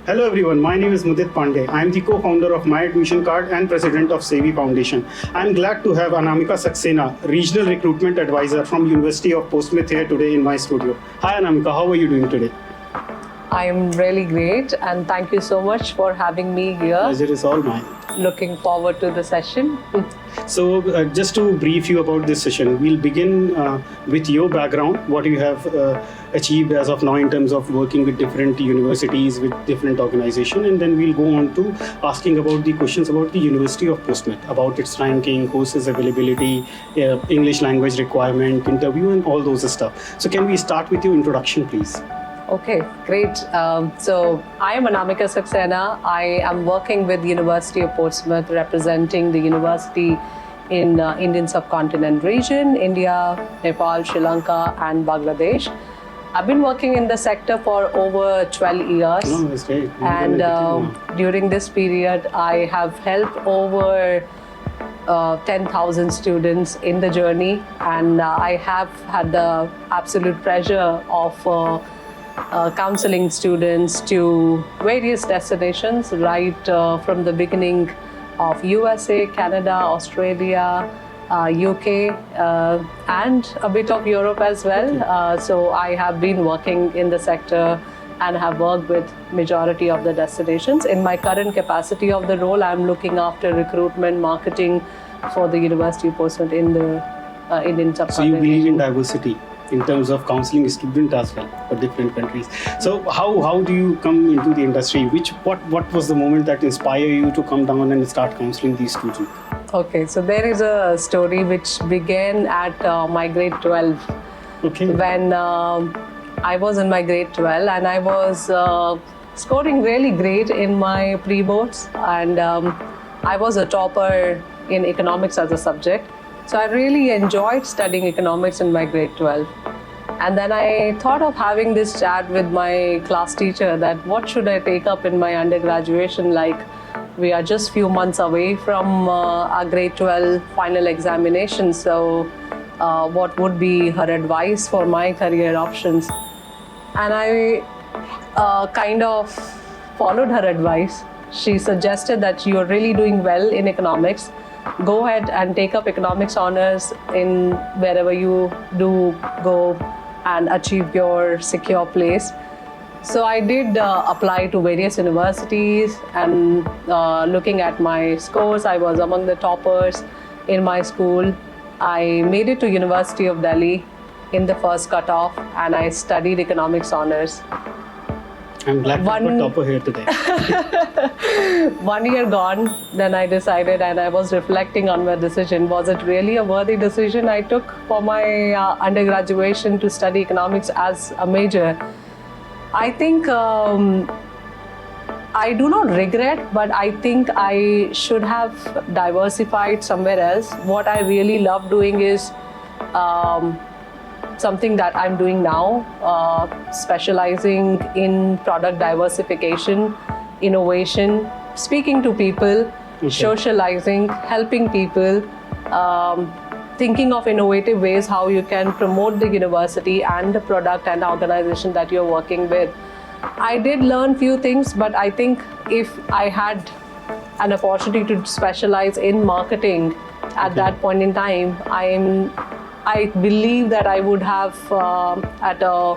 Hello everyone, my name is Mudit Pandey. I am the co-founder of My Admission Card and president of Sevi Foundation. I am glad to have Anamika Saxena, Regional Recruitment Advisor from University of Portsmouth here today in my studio. Hi Anamika, how are you doing today? I'm really great and thank you so much for having me here. Pleasure is all mine. Looking forward to the session. So just to brief you about this session, we'll begin with your background, what you have achieved as of now in terms of working with different universities, with different organizations, and then we'll go on to asking about the questions about the University of Portsmouth, about its ranking, courses availability, English language requirement, interview, and all those stuff. So can we start with your introduction, please? Okay, great. So I am Anamika Saxena. I am working with the University of Portsmouth, representing the university in Indian subcontinent region, India, Nepal, Sri Lanka, and Bangladesh. I've been working in the sector for over 12 years. Oh, that's great. And during this period, I have helped over 10,000 students in the journey. And I have had the absolute pleasure of counseling students to various destinations right from the beginning of USA, Canada, Australia, UK, and a bit of Europe as well. So I have been working in the sector and have worked with majority of the destinations. In my current capacity of the role, I'm looking after recruitment marketing for the University of Portsmouth in the Indian subcontinent. So you believe in diversity in terms of counseling students as well for different countries. So how do you come into the industry? What was the moment that inspired you to come down and start counseling these students? Okay, so there is a story which began at my grade 12. Okay. When I was in my grade 12 and I was scoring really great in my pre-boards, and I was a topper in economics as a subject. So I really enjoyed studying economics in my grade 12. And then I thought of having this chat with my class teacher that what should I take up in my undergraduation, like we are just few months away from our grade 12 final examination. So what would be her advice for my career options? And I kind of followed her advice. She suggested that you're really doing well in economics. Go ahead and take up economics honors in wherever you do go and achieve your secure place. So I did apply to various universities, and looking at my scores, I was among the toppers in my school. I made it to University of Delhi in the first cutoff, and I studied economics honors. I'm glad to put topper here today. 1 year gone, then I decided, and I was reflecting on my decision. Was it really a worthy decision I took for my undergraduation to study economics as a major? I think I do not regret, but I think I should have diversified somewhere else. What I really love doing is something that I'm doing now, specializing in product diversification, innovation, speaking to people, socializing, helping people, thinking of innovative ways how you can promote the university and the product and organization that you're working with. I did learn few things, but I think if I had an opportunity to specialize in marketing at that point in time, I believe that I would have at a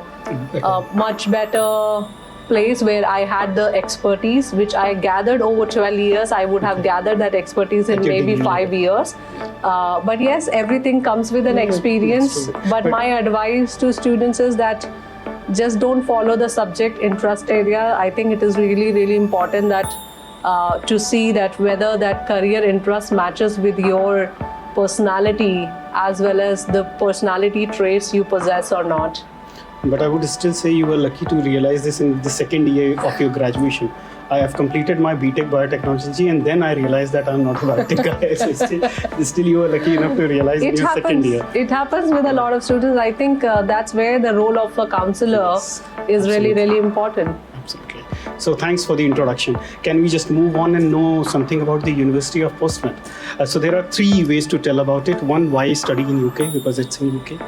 much better place where I had the expertise, which I gathered over 12 years. I would have gathered that expertise in maybe 5 years. But yes, everything comes with an experience. But my advice to students is that just don't follow the subject interest area. I think it is really, really important that to see that whether that career interest matches with your personality as well as the personality traits you possess or not. But I would still say you were lucky to realize this in the second year of your graduation. I have completed my BTech Biotechnology, and then I realized that I'm not a biotech guy. So still you were lucky enough to realize in your second year. It happens with a lot of students. I think that's where the role of a counselor is really, really important. Absolutely. So thanks for the introduction. Can we just move on and know something about the University of Portsmouth? So there are 3 ways to tell about it. One, why study in UK, because it's in UK.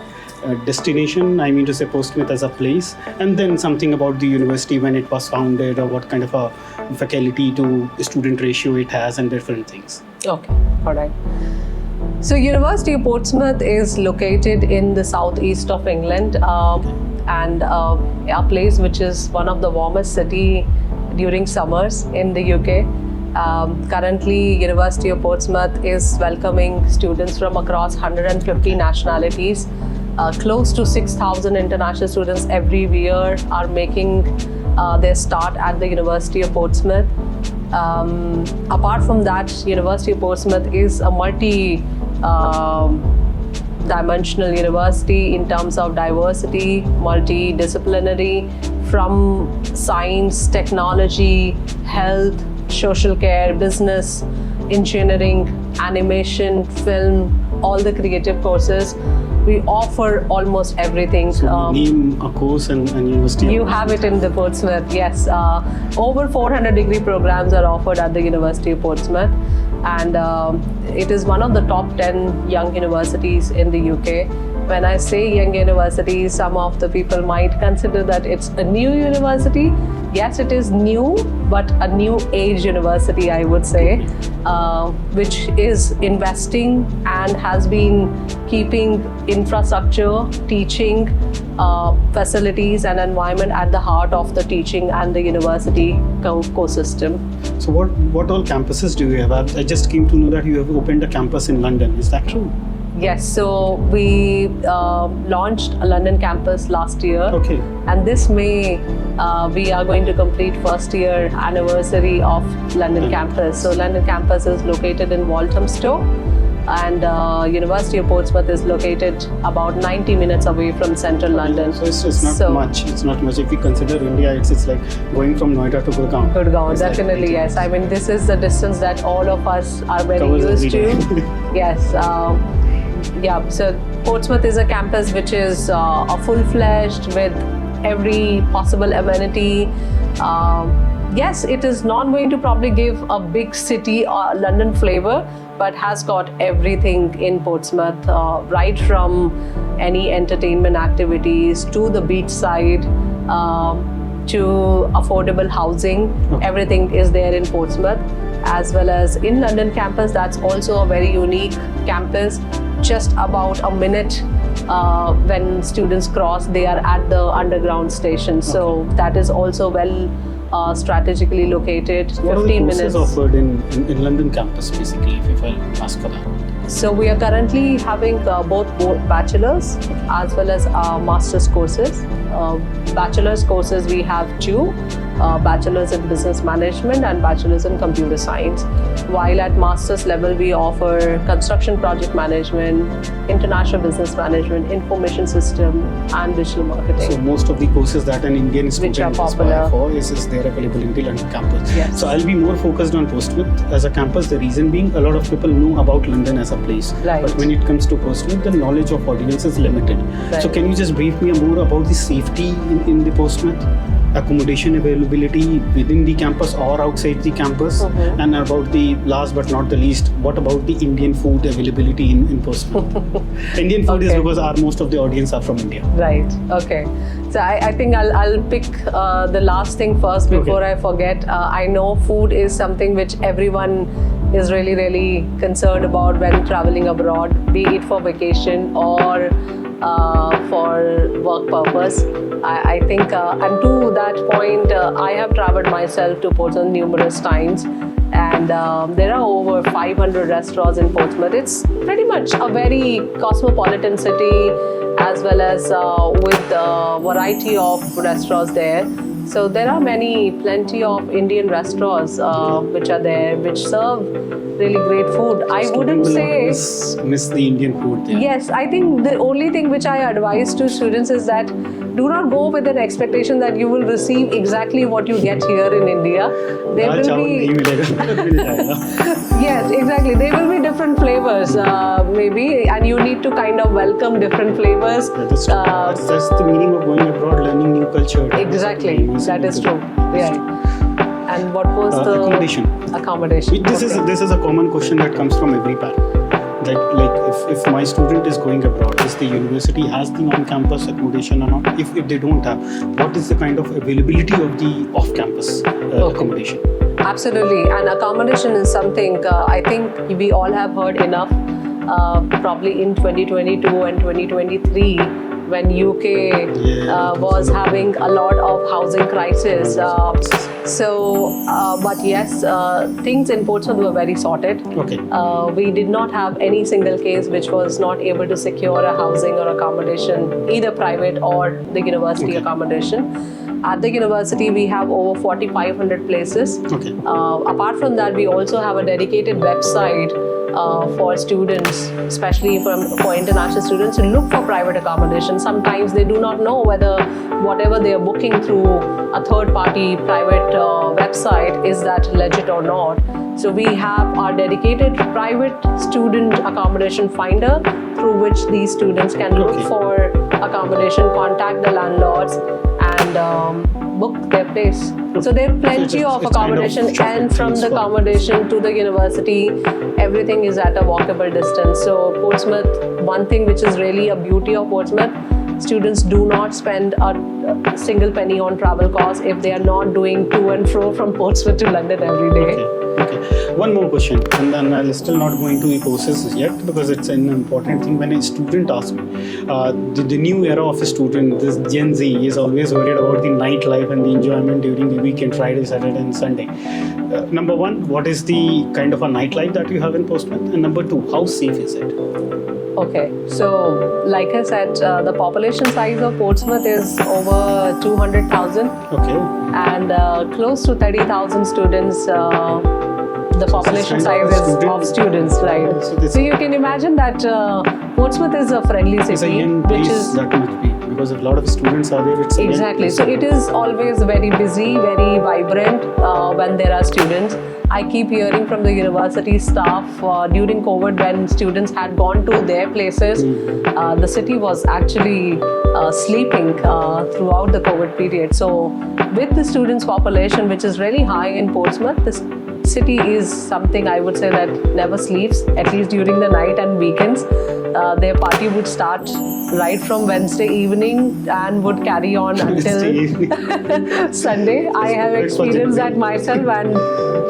destination, I mean to say Portsmouth as a place, and then something about the university, when it was founded, or what kind of a faculty to student ratio it has, and different things. Okay, all right. So University of Portsmouth is located in the southeast of England, and a place which is one of the warmest city during summers in the UK. Currently, University of Portsmouth is welcoming students from across 150 nationalities. Close to 6,000 international students every year are making their start at the University of Portsmouth. Apart from that, University of Portsmouth is a multi-dimensional university in terms of diversity, multidisciplinary, from science, technology, health, social care, business, engineering, animation, film, all the creative courses. We offer almost everything. So name a course and university. You have it in the Portsmouth, yes. Over 400 degree programs are offered at the University of Portsmouth, and it is one of the top 10 young universities in the UK. When I say young university, some of the people might consider that it's a new university. Yes, it is new, but a new age university, I would say, which is investing and has been keeping infrastructure, teaching, facilities and environment at the heart of the teaching and the university ecosystem. So what all campuses do you have? I just came to know that you have opened a campus in London. Is that true? Yes, so we launched a London campus last year. Okay. And this May, we are going to complete first year anniversary of London campus. So London campus is located in Walthamstow, and University of Portsmouth is located about 90 minutes away from central London. So it's not much. It's not much. If we consider India, it's like going from Noida to Gurgaon. Gurgaon, definitely, yes. I mean, this is the distance that all of us are very Covers used every to. day. Yes. Yeah, so Portsmouth is a campus which is a full-fledged with every possible amenity. Yes, it is not going to probably give a big city or London flavor, but has got everything in Portsmouth, right from any entertainment activities to the beachside, to affordable housing. Okay. Everything is there in Portsmouth, as well as in London campus. That's also a very unique campus. Just about a minute when students cross, they are at the underground station. So that is also well strategically located. What 15 are the courses minutes. offered in London campus, basically, if I'll ask for that? So we are currently having both bachelor's as well as master's courses. Bachelor's courses we have two, bachelor's in business management and bachelor's in computer science. While at master's level we offer construction project management, international business management, information system and digital marketing. So most of the courses that an Indian student aspire for is there available in the London campus. Yes. So I'll be more focused on Portsmouth as a campus. The reason being, a lot of people know about London as a place. Right. But when it comes to Portsmouth, the knowledge of audience is limited. Right. So can you just brief me more about the safety in the Portsmouth? Accommodation availability within the campus or outside the campus, and about the last but not the least, what about the Indian food availability in Portsmouth? Indian food is because most of the audience are from India. Right. Okay. So I think I'll pick the last thing first before I forget. I know food is something which everyone is really concerned about when traveling abroad, be it for vacation or for work purpose. I think, and to that point, I have traveled myself to Portsmouth numerous times, and there are over 500 restaurants in Portsmouth. It's pretty much a very cosmopolitan city, as well as with a variety of restaurants there. So there are plenty of Indian restaurants which are there, which serve really great food. I wouldn't say miss the Indian food there. Yes, I think the only thing which I advise to students is that do not go with an expectation that you will receive exactly what you get here in India. There will be yes, exactly. There will be different flavors, maybe, and you need to kind of welcome different flavors. That's the meaning of going abroad, learning new culture. Exactly, that is true. Yeah. And what was the accommodation? Accommodation. This is a common question that comes from every parent. that if my student is going abroad, is the university has the on-campus accommodation or not? If they don't have, what is the kind of availability of the off-campus accommodation? Absolutely, and accommodation is something I think we all have heard enough. Probably in 2022 and 2023, when UK was having a lot of housing crisis. But yes, things in Portsmouth were very sorted. Okay. We did not have any single case which was not able to secure a housing or accommodation, either private or the university accommodation. At the university, we have over 4,500 places. Okay. Apart from that, we also have a dedicated website for students, especially for international students, to look for private accommodation. Sometimes they do not know whether whatever they are booking through a third-party private website is that legit or not. So we have our dedicated private student accommodation finder through which these students can look for accommodation, contact the landlords, and book their place. So there are plenty of accommodation, and from the accommodation to the university, everything is at a walkable distance. So Portsmouth, one thing which is really a beauty of Portsmouth, students do not spend a single penny on travel costs if they are not doing to and fro from Portsmouth to London every day. Okay. One more question, and then I'll still not go into the courses yet because it's an important thing. When a student asks me, the new era of a student, this Gen Z, is always worried about the nightlife and the enjoyment during the weekend, Friday, Saturday, and Sunday. Number one, what is the kind of a nightlife that you have in Portsmouth? And number two, how safe is it? Okay, so like I said, the population size of Portsmouth is over 200,000. Okay. And close to 30,000 students. The population size is of students, right? So you can imagine that Portsmouth is a friendly city, it's a young place that must be, because a lot of students are there. It's exactly. So it is always very busy, very vibrant when there are students. I keep hearing from the university staff during COVID, when students had gone to their places, the city was actually sleeping throughout the COVID period. So with the students' population, which is really high in Portsmouth, this city is something I would say that never sleeps, at least during the night and weekends. Their party would start right from Wednesday evening and would carry on until Sunday. I have experienced that myself, and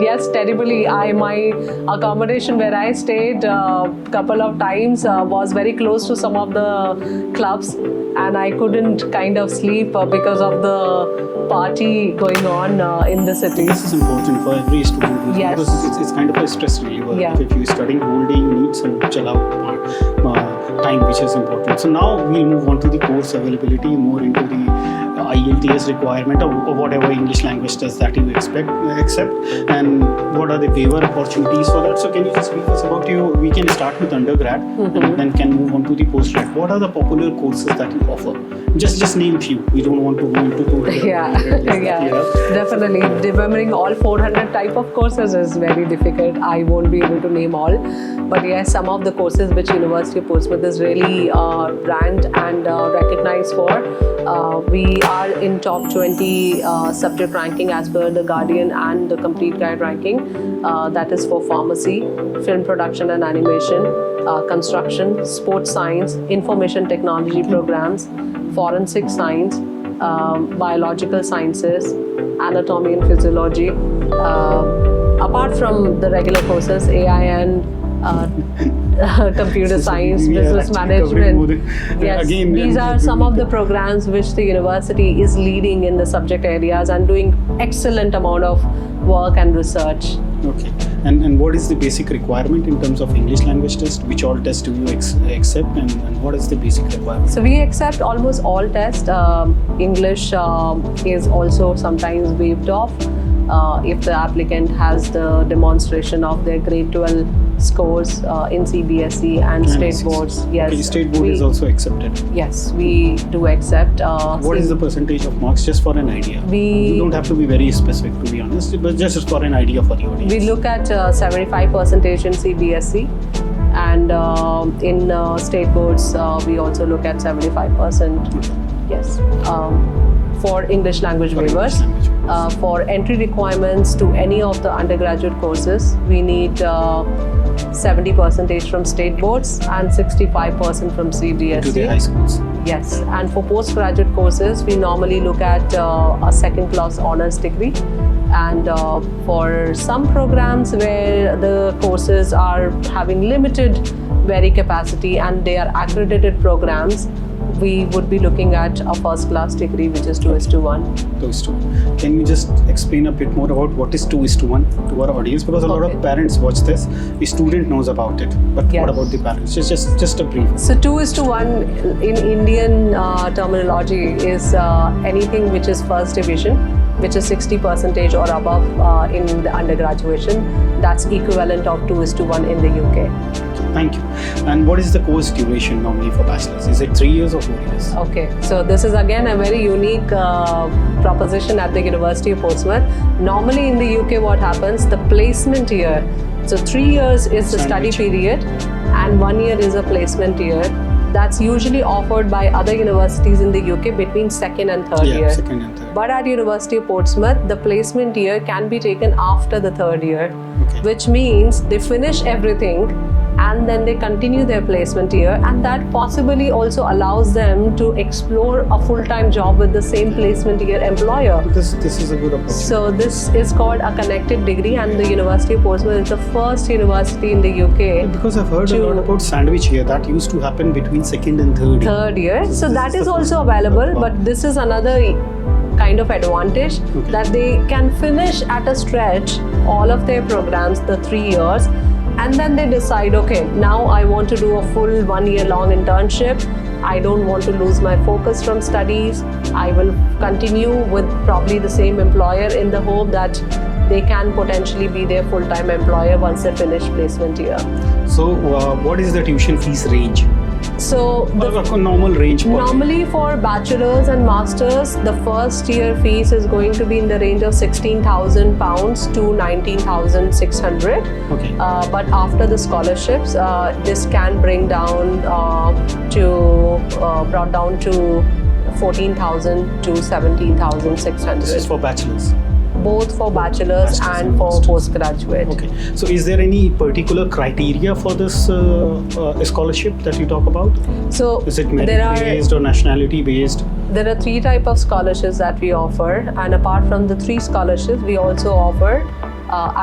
yes, terribly. My accommodation where I stayed a couple of times was very close to some of the clubs, and I couldn't kind of sleep because of the party going on in the city. This is important for every student, yes, because it's kind of a stress reliever. Yeah. If you're studying whole day, you need some chill out time, which is important. So now we'll move on to the course availability, more into the IELTS requirement or whatever English language test that you accept, and what are the waiver opportunities for that. So can you just brief us about we can start with undergrad and then can move on to the postgrad. What are the popular courses that you offer? Just name few. We don't want to go into too definitely. Remembering all 400 type of courses is very difficult. I won't be able to name all, but yes, some of the courses which University of Portsmouth is really ranked and recognized for. We are in top 20 subject ranking as per the Guardian and the Complete Guide ranking. That is for pharmacy, film production and animation, construction, sports science, information technology programs, forensic science, biological sciences, anatomy and physiology. Apart from the regular courses, AI and computer science, business management. Yes, again, these are some of the programs which the university is leading in the subject areas and doing excellent amount of work and research. Okay. And what is the basic requirement in terms of English language test? Which all tests do you accept, and what is the basic requirement? So we accept almost all tests. English is also sometimes waived off if the applicant has the demonstration of their grade 12 scores in CBSE and state boards. Yes, okay, state board is also accepted. Yes, we do accept. What is the percentage of marks, just for an idea? You don't have to be very specific, to be honest, but just for an idea for the audience. We look at 75% in CBSE, and in state boards we also look at 75%. Yes. For English language waivers. For entry requirements to any of the undergraduate courses, we need 70% from state boards and 65% from CBSE. To the high schools. Yes, and for postgraduate courses, we normally look at a second class honors degree. And for some programs where the courses are having limited very capacity and they are accredited programs, we would be looking at a first class degree, which is 2:1. 2:1. Can you just explain a bit more about what is 2:1 to our audience? Because a lot of parents watch this, the student knows about it, but Yes. what about the parents? Just a brief. So 2:1 in Indian terminology is anything which is first division, which is 60% or above in the undergraduation. That's equivalent of 2:1 in the UK. Thank you. And what is the course duration normally for bachelor's? Is it 3 years or 4 years? Okay, so this is again a very unique proposition at the University of Portsmouth. Normally in the UK, what happens? The placement year. So 3 years is the study period, and 1 year is a placement year. That's usually offered by other universities in the UK between second and third year. Second and third. But at University of Portsmouth, the placement year can be taken after the third year, which means they finish everything and then they continue their placement year, and that possibly also allows them to explore a full-time job with the same placement year employer. This is a good opportunity. So this is called a connected degree, and the University of Portsmouth is the first university in the UK. Because I've heard a lot about sandwich here. That used to happen between second and third year. Third year. So this that is is the also first- available, Wow. but this is another kind of advantage that they can finish at a stretch all of their programs, the 3 years, and then they decide, okay, now I want to do a full 1 year long internship. I don't want to lose my focus from studies. I will continue with probably the same employer in the hope that they can potentially be their full-time employer once they finish placement year. So what is the tuition fees range? So A normal range. normally for bachelors and masters, the first year fees is going to be in the range of £16,000 to 19,600. Okay. But after the scholarships, this can bring down brought down to 14,000 to 17,600. This is for bachelors. Both for bachelors and for masters. postgraduate. Okay. So is there any particular criteria for this scholarship that you talk about? So Is it merit there are based or nationality based? There are 3 types of scholarships that we offer, and apart from the 3 scholarships, we also offer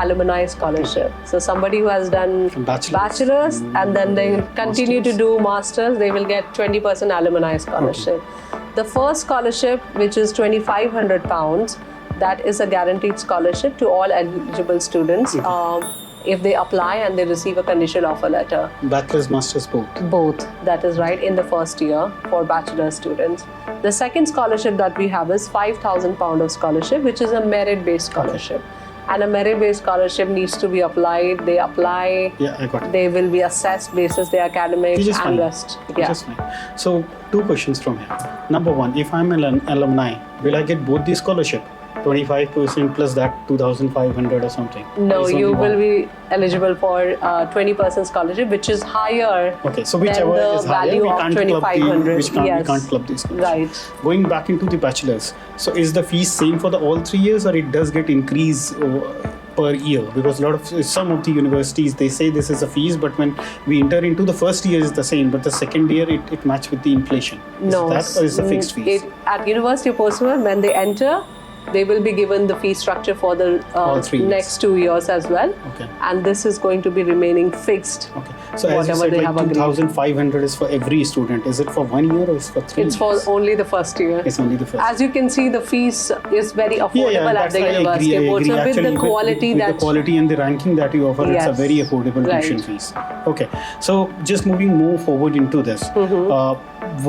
alumni scholarship. So somebody who has done bachelor's and then they continue to do masters, they will get 20% alumni scholarship. The first scholarship, which is £2,500, that is a guaranteed scholarship to all eligible students if they apply and they receive a conditional offer letter. Bachelor's, master's, both. Both, that is right, in the first year for bachelor students. The second scholarship that we have is £5,000 of scholarship, which is a merit-based scholarship. And a merit-based scholarship needs to be applied. They apply. Yeah, I got it. They will be assessed basis their academics Which is and fine. rest. Which is fine. So 2 questions from here. Number 1, if I'm an alumni, will I get both the scholarship? 25% plus that 2,500 or something? No, It's only you one. will be eligible for 20% scholarship, which is higher Okay, so than whichever the is higher, value we of can't club 2,500. we can't club this. Right. Going back into the bachelor's, so is the fees same for the all 3 years, or it does get increased per year? Because some of the universities, they say this is a fees, but when we enter into the first year is the same, but the second year it matches with the inflation. No, Is that or is the fixed fees? At University of Portsmouth, when they enter, they will be given the fee structure for the All 3 years. next 2 years as well. Okay. And this is going to be remaining fixed. Okay. So as you Whatever said, they like have agreed. 2,500 is for every student. Is it for 1 year or is it for 3 It's years? for only the first year. It's only the first. As you can see, the fees is very affordable at that's- the I University of agree. Portsmouth with Actually, the quality with that the quality and the ranking that you offer, it's a Yes. very affordable Right. tuition fees. Okay, so just moving more forward into this,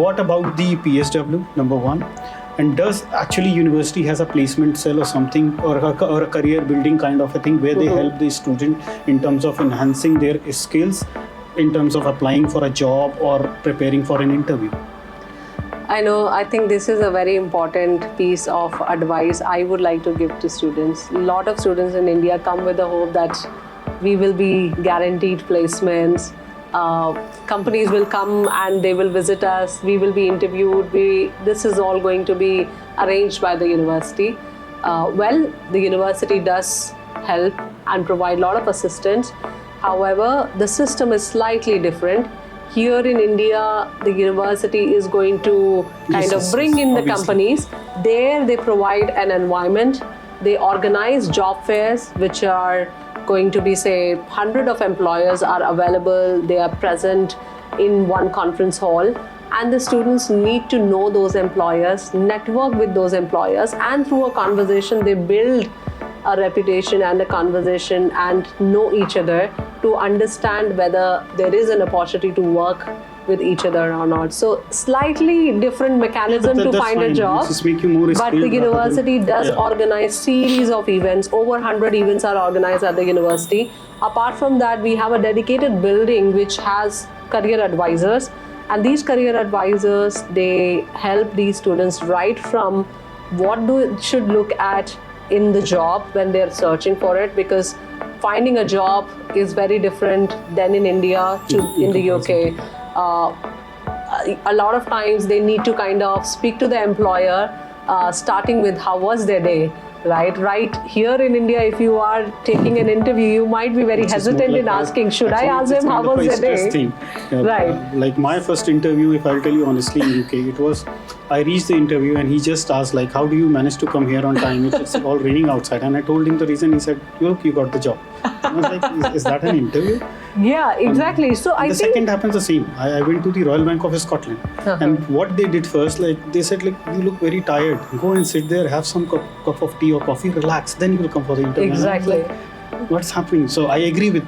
what about the PSW? Number 1, and does actually university has a placement cell or something, or a career building kind of a thing where they help the student in terms of enhancing their skills, in terms of applying for a job or preparing for an interview? I know, I think this is a very important piece of advice I would like to give to students. A lot of students in India come with the hope that we will be guaranteed placements. Companies will come and they will visit us. We will be interviewed. This is all going to be arranged by the university. Well, the university does help and provide a lot of assistance. However, the system is slightly different. Here in India, the university is going to kind of bring in the companies. There they provide an environment. They organize job fairs, which are going to be, say, 100 of employers are available. They are present in one conference hall. And the students need to know those employers, network with those employers, and through a conversation, they build a reputation and a conversation and know each other to understand whether there is an opportunity to work with each other or not. So slightly different mechanism to find a job. Just make you more but the university does organize series of events. Over 100 events are organized at the university. Apart from that, we have a dedicated building which has career advisors. And these career advisors, they help these students right from what should look at in the job when they're searching for it, because finding a job is very different than in India to in the UK. A lot of times they need to kind of speak to the employer, starting with how was their day. Right here in India, if you are taking an interview, you might be very hesitant in asking, should I ask them how was their day? Right. Like my first interview, if I'll tell you honestly, in UK, it was, I reached the interview and he just asked like, how do you manage to come here on time? It's all raining outside. And I told him the reason. He said, look, you got the job. I was like, is that an interview? Yeah, exactly. So I think the second happens the same. I went to the Royal Bank of Scotland, and what they did first, like they said, like, you look very tired. Go and sit there, have some cup of tea or coffee, relax. Then you will come for the interview. Exactly. What's happening? So I agree with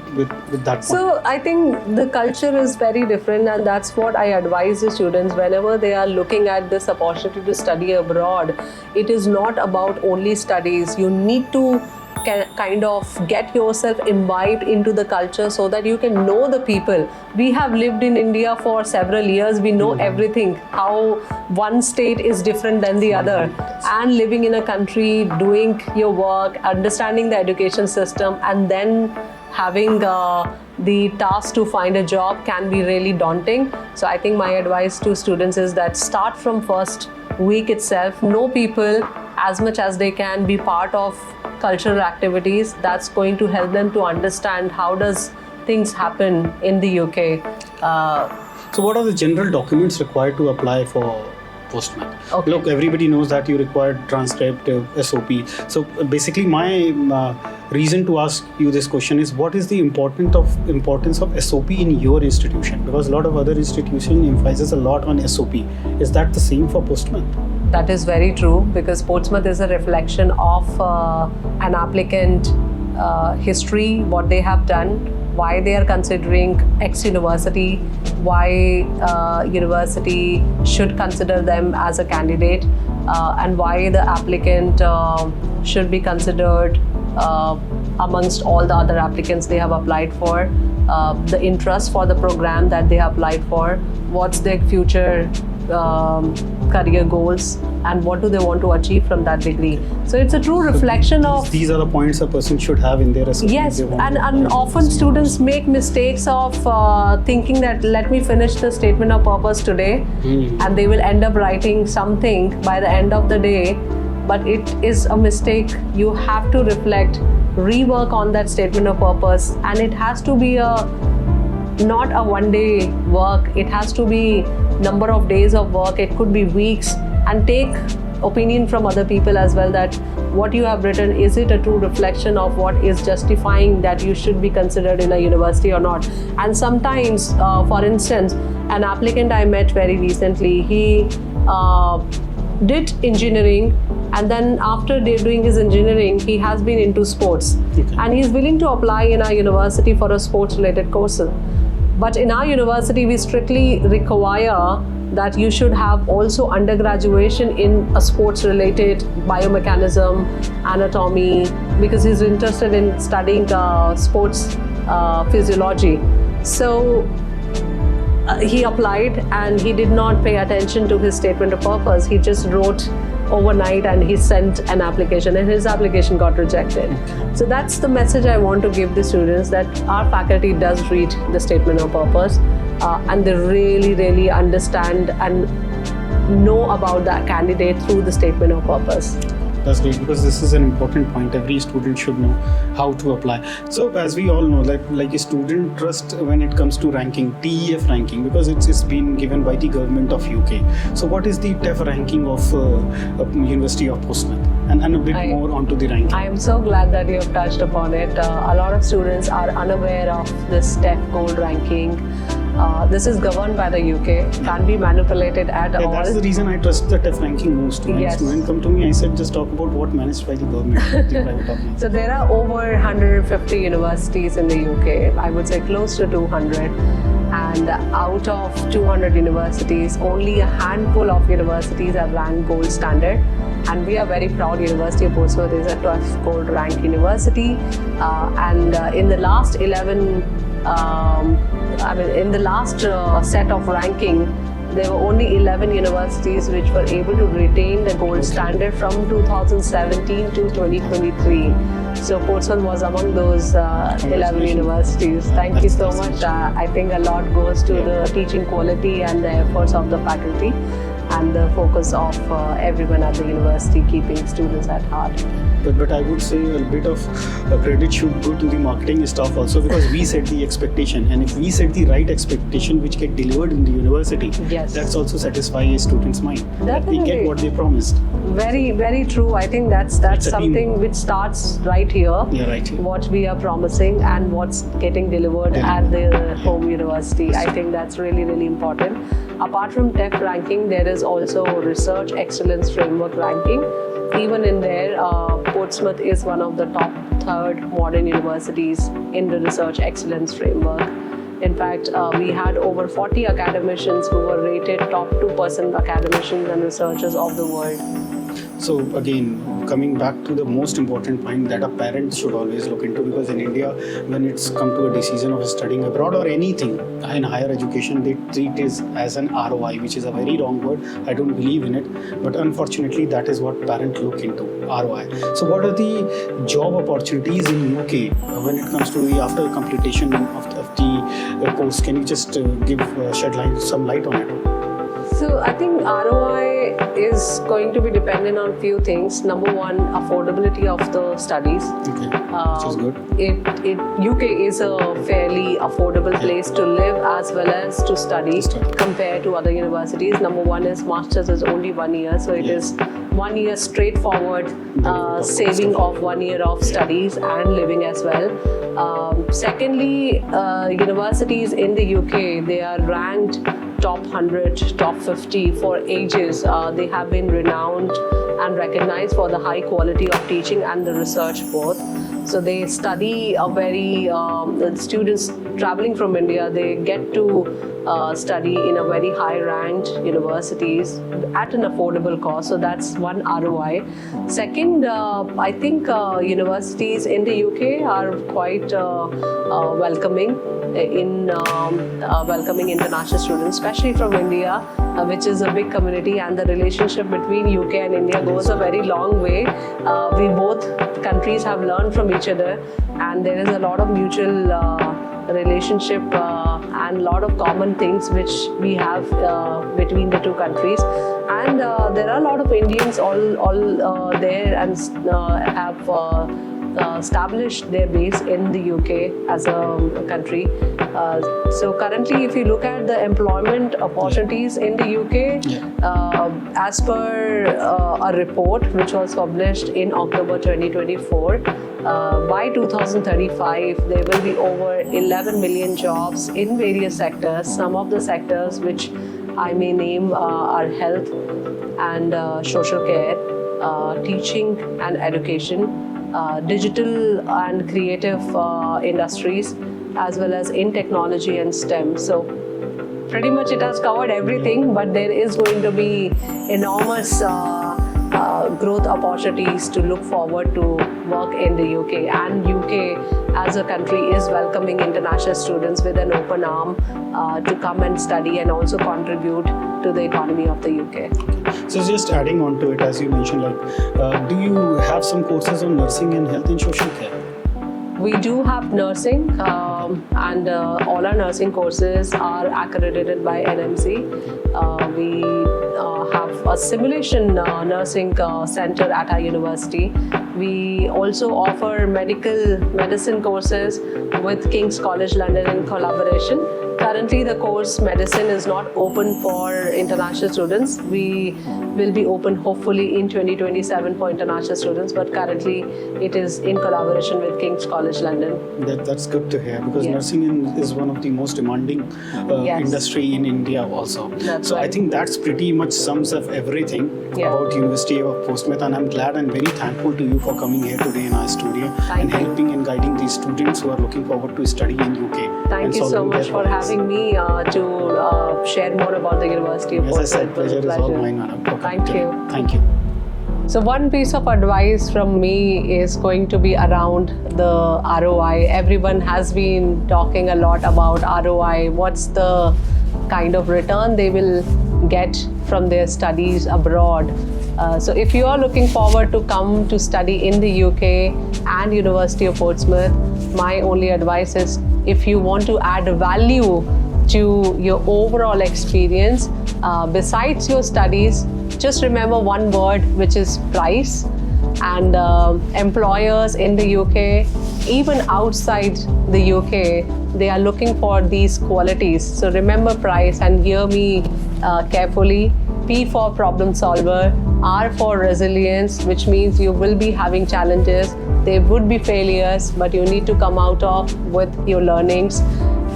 that point. So I think the culture is very different, and that's what I advise the students whenever they are looking at this opportunity to study abroad. It is not about only studies. You need to kind of get yourself imbibed into the culture so that you can know the people. We have lived in India for several years. We know everything, how one state is different than the other. And living in a country, doing your work, understanding the education system, and then having the task to find a job can be really daunting. So I think my advice to students is that start from first week itself, know people as much as they can, be part of cultural activities. That's going to help them to understand how does things happen in the UK. So what are the general documents required to apply for postman? Okay. Look, everybody knows that you require transcript, SOP. So basically my reason to ask you this question is, what is the importance of SOP in your institution? Because a lot of other institutions emphasizes a lot on SOP. Is that the same for postman? That is very true, because Portsmouth is a reflection of an applicant history, what they have done, why they are considering X university, why university should consider them as a candidate, and why the applicant should be considered amongst all the other applicants they have applied for, the interest for the program that they have applied for, what's their future career goals, and what do they want to achieve from that degree. So it's a true reflection of... These are the points a person should have in their SOP. Yes, and often students make mistakes of thinking that let me finish the statement of purpose today, and they will end up writing something by the end of the day. But it is a mistake. You have to reflect, rework on that statement of purpose, and it has to be not a one-day work. It has to be number of days of work. It could be weeks, and take opinion from other people as well, that what you have written, is it a true reflection of what is justifying that you should be considered in a university or not. And sometimes, for instance, an applicant I met very recently, he did engineering, and then after doing his engineering, he has been into sports. And he's willing to apply in our university for a sports related course. But in our university, we strictly require that you should have also undergraduation in a sports related biomechanism, anatomy, because he's interested in studying sports physiology. So he applied, and he did not pay attention to his statement of purpose. He just wrote overnight and he sent an application, and his application got rejected. So that's the message I want to give the students, that our faculty does read the statement of purpose, and they really understand and know about that candidate through the statement of purpose. That's great, because this is an important point. Every student should know how to apply. So as we all know, like a student trust when it comes to ranking, TEF ranking, because it's been given by the government of UK. So what is the TEF ranking of University of Portsmouth? And a bit more onto the ranking. I am so glad that you have touched upon it. A lot of students are unaware of this TEF gold ranking. This is governed by the UK, can't be manipulated at all. That's the reason I trust the TEF ranking most. When Yes. students come to me, I said just talk about what managed by the government, the private organization. So there are over 150 universities in the UK, I would say close to 200. And out of 200 universities, only a handful of universities are ranked gold standard. And we are very proud University of Portsmouth is a 12th gold ranked university. In the last 11 in the last set of ranking, there were only 11 universities which were able to retain the gold standard from 2017 to 2023. So Portsmouth was among those 11 universities. Thank you so much. I think a lot goes to the teaching quality and the efforts of the faculty and the focus of everyone at the university keeping students at heart. But I would say a bit of credit should go to the marketing staff also, because we set the expectation, and if we set the right expectation which get delivered in the university, Yes. that's also satisfy a student's mind. That they Definitely. get what they promised. Very, very true. I think that's It's a something teamwork. which starts right here. Yeah, right here. What we are promising and what's getting delivered at the home university. I think that's really, really important. Apart from TEF ranking, there is also Research Excellence Framework ranking. Even in there, Portsmouth is one of the top third modern universities in the Research Excellence Framework. In fact, we had over 40 academicians who were rated top 2% academicians and researchers of the world. So again, coming back to the most important point that a parent should always look into, because in India, when it's come to a decision of studying abroad or anything in higher education, they treat it as an ROI, which is a very wrong word. I don't believe in it, but unfortunately, that is what parents look into, ROI. So what are the job opportunities in UK when it comes to the after completion of the course? Can you just shed some light on it? So I think ROI is going to be dependent on few things. Number one, affordability of the studies. Okay, which is good. UK is a fairly affordable place to live as well as to study compared to other universities. Number one is masters is only 1 year, so it is 1 year straightforward saving of 1 year of studies and living as well. Secondly, universities in the UK, they are ranked top 100, top 50 for ages. They have been renowned and recognized for the high quality of teaching and the research both. So they study a very, students traveling from India, they get to study in a very high ranked universities at an affordable cost. So that's one ROI. Second, I think universities in the UK are quite welcoming in welcoming international students, especially from India, which is a big community, and the relationship between UK and India goes a very long way. We both countries have learned from each other, and there is a lot of mutual relationship and a lot of common things which we have between the two countries. And there are a lot of Indians all there and have established their base in the UK as a country. So currently, if you look at the employment opportunities in the UK, as per a report which was published in October 2024, by 2035, there will be over 11 million jobs in various sectors. Some of the sectors which I may name are health and social care, teaching and education, digital and creative industries, as well as in technology and STEM. So pretty much it has covered everything, but there is going to be enormous growth opportunities to look forward to work in the UK. And UK as a country is welcoming international students with an open arm to come and study and also contribute to the economy of the UK. So just adding on to it, as you mentioned, do you have some courses on nursing and health and social care? We do have nursing. and all our nursing courses are accredited by NMC. We have a simulation nursing center at our university. We also offer medicine courses with King's College London in collaboration. Currently, the course medicine is not open for international students. We will be open hopefully in 2027 for international students, but currently it is in collaboration with King's College London. That's good to hear, because nursing is one of the most demanding industry in India also. So I think that's pretty much sums up everything about University of Portsmouth, and I'm glad and very thankful to you for coming here today in our studio and helping and guiding these students who are looking forward to study in UK. Thank you so much for having me to share more about the University of Portsmouth. As I said, pleasure is all mine, Anam. Thank you. Thank you. So one piece of advice from me is going to be around the ROI. Everyone has been talking a lot about ROI. What's the kind of return they will get from their studies abroad? So if you are looking forward to come to study in the UK and University of Portsmouth, my only advice is, if you want to add value to your overall experience, besides your studies, just remember one word, which is price. And employers in the UK, even outside the UK, they are looking for these qualities. So remember price, and hear me carefully. P for problem solver, R for resilience, which means you will be having challenges. There would be failures, but you need to come out of with your learnings.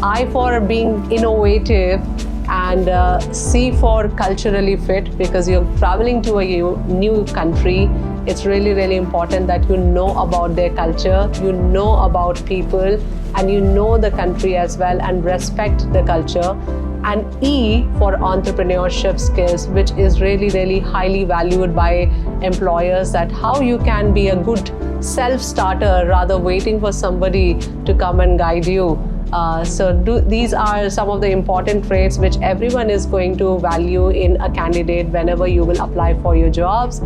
I for being innovative, and C for culturally fit, because you're traveling to a new country. It's really, really important that you know about their culture, you know about people, and you know the country as well, and respect the culture. And E for entrepreneurship skills, which is really, really highly valued by employers, that how you can be a good self-starter rather waiting for somebody to come and guide you. These are some of the important traits which everyone is going to value in a candidate whenever you will apply for your jobs,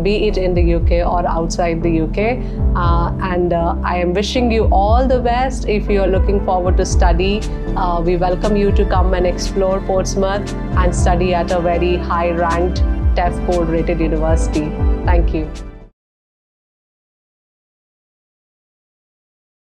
be it in the UK or outside the UK. I am wishing you all the best. If you are looking forward to study, we welcome you to come and explore Portsmouth and study at a very high-ranked TEF code rated university. Thank you.